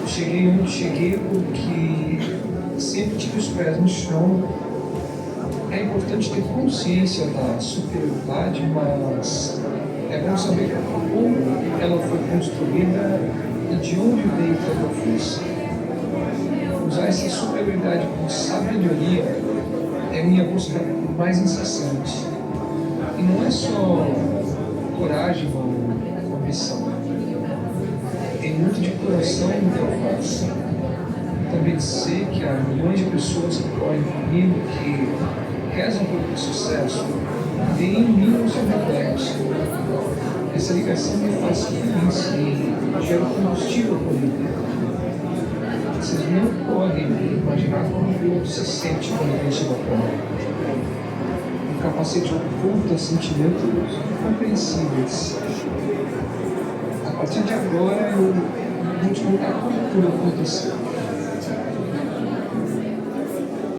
Cheguei onde cheguei porque sempre tive os pés no chão. É importante ter consciência da superioridade, mas é bom saber como ela foi construída e de onde veio toda a força. Usar essa superioridade com sabedoria é minha busca mais incessante. E não é só coragem ou ambição. Tem muito de coração no que eu faço. Também sei que há milhões de pessoas que correm comigo, que rezam pelo sucesso, veem em mim o seu reflexo. Essa ligação me faz feliz e gera combustível comigo. Vocês não podem imaginar como o outro se sente quando vem sua prova. O capacete oculta sentimentos incompreensíveis. A partir de agora, eu vou te contar como tudo aconteceu.